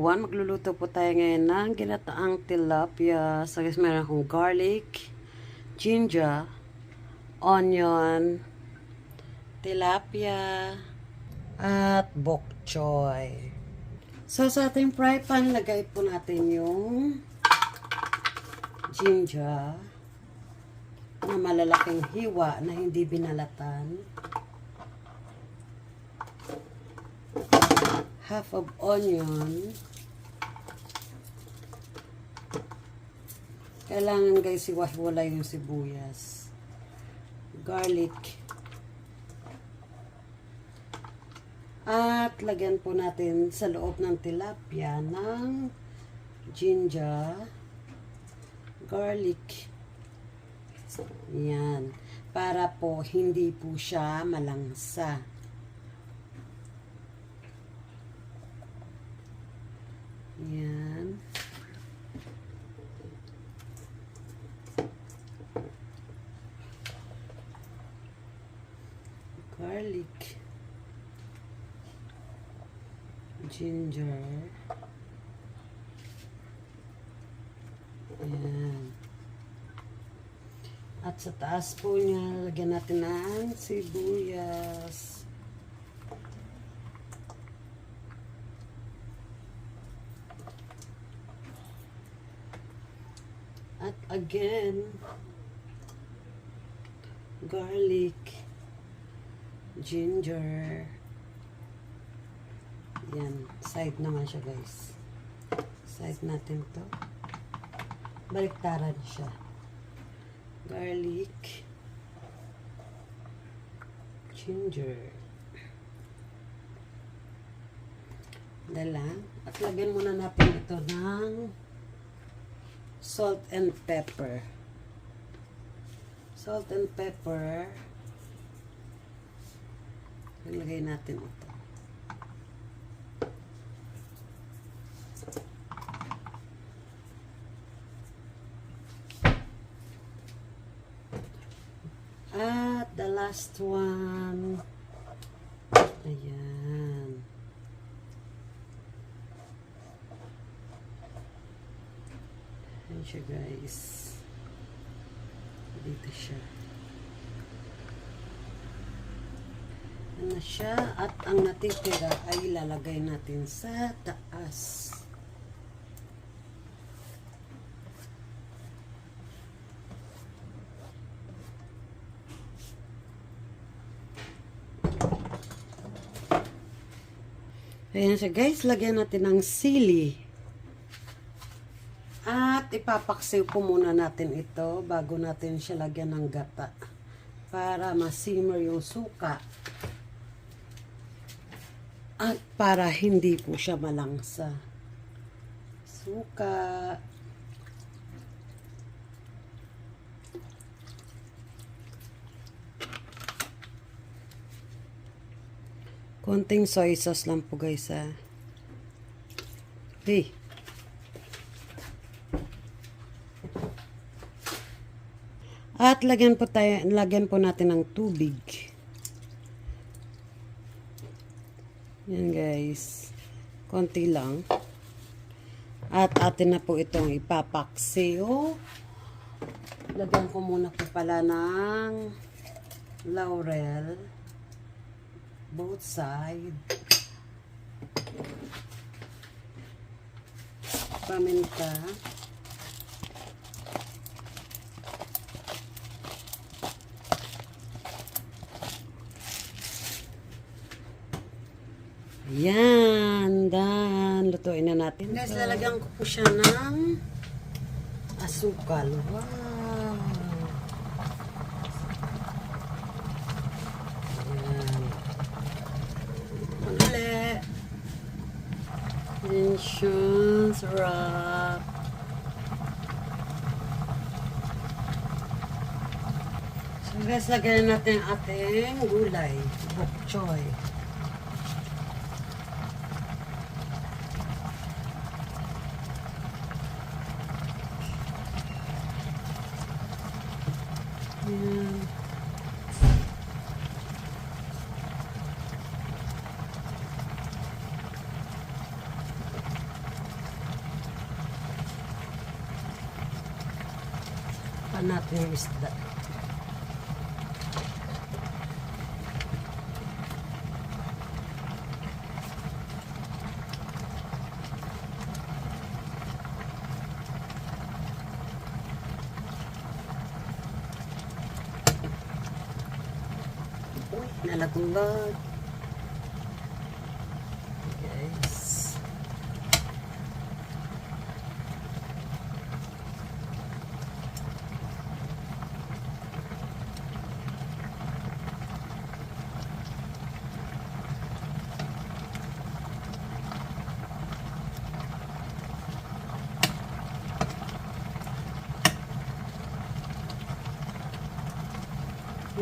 everyone, magluluto po tayo ngayon ng ginataang tilapia. So guys, meron akong garlic, ginger, onion, tilapia, at bok choy. So sa ating fry pan, lagay po natin yung ginger na malalaking hiwa na hindi binalatan. Half of onion. Kailangan guys iwahiwalay yung sibuyas. Garlic. At lagyan po natin sa loob ng tilapia ng ginger, garlic. Yan. Para po hindi po siya malangsa. Yan. Garlic. Ginger. Yan. At sa taas po niya, lagyan natin ng sibuyas. At again, garlic, ginger. Yan, side naman siya guys. Side natin to. Baliktaran siya. Garlic, ginger. Dala. At lagyan muna natin ito ng salt and pepper. Salt and pepper. Ilagay natin ito. At the last one. Ayan. Ayan siya guys. Dito siya. Ayan na siya. At ang natitira ay ilalagay natin sa taas. Ayan siya guys. Lagyan natin ng sili. At ipapaksiw po muna natin ito bago natin siya lagyan ng gata. Para ma-simmer yung suka. At para hindi po siya malangsa. Suka. Konting soy sauce lang po guys ha. Hey. At lagyan po natin ng tubig. Yan guys. Konti lang. At atin na po itong ipapaksiw. Lagyan ko muna po pala ng laurel. Both side. Paminta. Ayan, dan. Lutuin na natin. Guys, lalagyan ko po siya ng asukal. Wow. Ayan. Ulit. Tension, sarap. So guys, lagyan natin ating gulay. Bok choy. Ayan. Baka natin yung isda. Uy, nalaglag. Guys.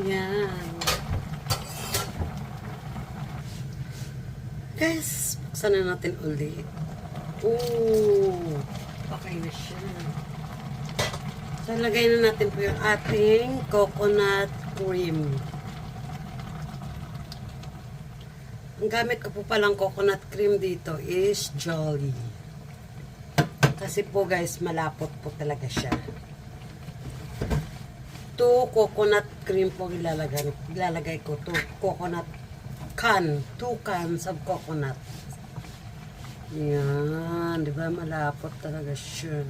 Yan. Guys, buksan na natin ulit. Oh, okay na siya. So, lagay na natin po yung ating coconut cream. Ang gamit ko po palang coconut cream dito is Jolly. Kasi po guys, malapot po talaga siya. 2 coconut cream po ilalagay ko. 2 coconut can. 2 cans of coconut. Yan. Diba? Malapot talaga siya.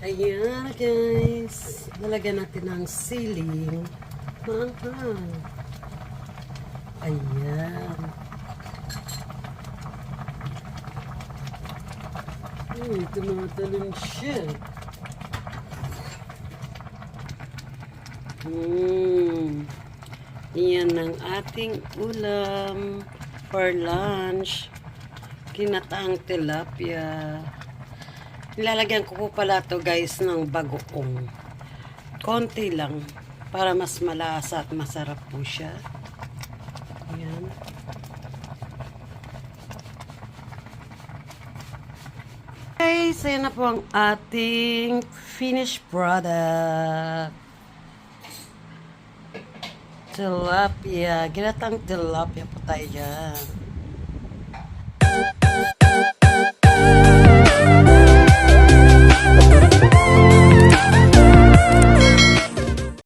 Ayan guys. Lalagyan natin ng siling. Mahal. Ayan. Tumatalon siya. Iyan ang ating ulam for lunch. Kinataang tilapia. Nilalagyan ko po pala to guys ng bagoong. Konti lang para mas malasa at masarap po siya. Ayan. Guys, ayan na po ang ating finished product. Tilapia. Ginatang tilapia po tayo dyan.